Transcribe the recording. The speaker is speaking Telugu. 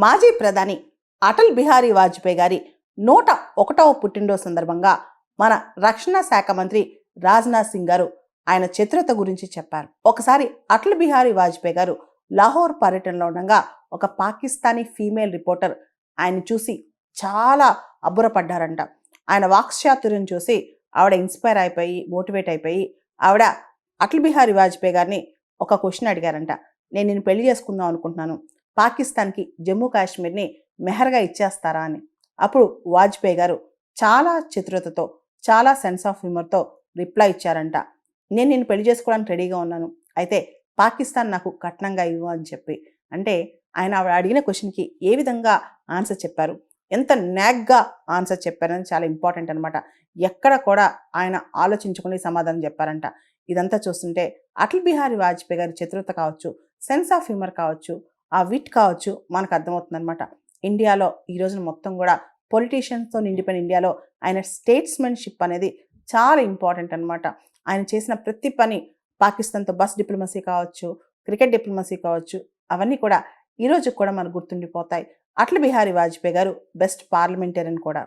మాజీ ప్రధాని అటల్ బిహారీ వాజ్పేయి గారి 101వ పుట్టినరోజు సందర్భంగా మన రక్షణ శాఖ మంత్రి రాజ్నాథ్ సింగ్ గారు ఆయన చతురత గురించి చెప్పారు. ఒకసారి అటల్ బిహారీ వాజ్పేయి గారు లాహోర్ పర్యటనలో ఉండగా ఒక పాకిస్తానీ ఫీమేల్ రిపోర్టర్ ఆయన చూసి చాలా అబ్బురపడ్డారంట. ఆయన వాక్చాతుర్యం చూసి ఆవిడ ఇన్స్పైర్ అయిపోయి మోటివేట్ అయిపోయి ఆవిడ అటల్ బిహారీ వాజ్పేయి గారిని ఒక క్వశ్చన్ అడిగారంట. నేను నిన్ను పెళ్లి చేసుకుందాం అనుకుంటున్నాను, పాకిస్తాన్కి జమ్మూ కాశ్మీర్ని మెహర్గా ఇచ్చేస్తారా అని. అప్పుడు వాజ్పేయి గారు చాలా చతురతతో చాలా సెన్స్ ఆఫ్ హ్యూమర్తో రిప్లై ఇచ్చారంట. నేను నిన్ను పెళ్లి చేసుకోవడానికి రెడీగా ఉన్నాను, అయితే పాకిస్తాన్ నాకు కట్నంగా ఇవ్వు అని చెప్పి. అంటే ఆయన ఆవిడ అడిగిన క్వశ్చన్కి ఏ విధంగా ఆన్సర్ చెప్పారు, ఎంత నాగ్గా ఆన్సర్ చెప్పారని చాలా ఇంపార్టెంట్ అనమాట. ఎక్కడ కూడా ఆయన ఆలోచించుకుని సమాధానం చెప్పారంట. ఇదంతా చూస్తుంటే అటల్ బిహారీ వాజ్పేయి గారి చతురత కావచ్చు, సెన్స్ ఆఫ్ హ్యూమర్ కావచ్చు, ఆ విట్ కావచ్చు మనకు అర్థమవుతుందనమాట. ఇండియాలో ఈ రోజున మొత్తం కూడా పొలిటీషియన్స్తో నిండిపోయిన ఇండియాలో ఆయన స్టేట్స్మెన్షిప్ అనేది చాలా ఇంపార్టెంట్ అనమాట. ఆయన చేసిన ప్రతి పని పాకిస్తాన్తో బస్ డిప్లొమసీ కావచ్చు, క్రికెట్ డిప్లొమసీ కావచ్చు, అవన్నీ కూడా ఈరోజు కూడా మనకు గుర్తుండిపోతాయి. అటల్ బిహారీ వాజ్పేయి గారు బెస్ట్ పార్లమెంటేరియన్ కూడా.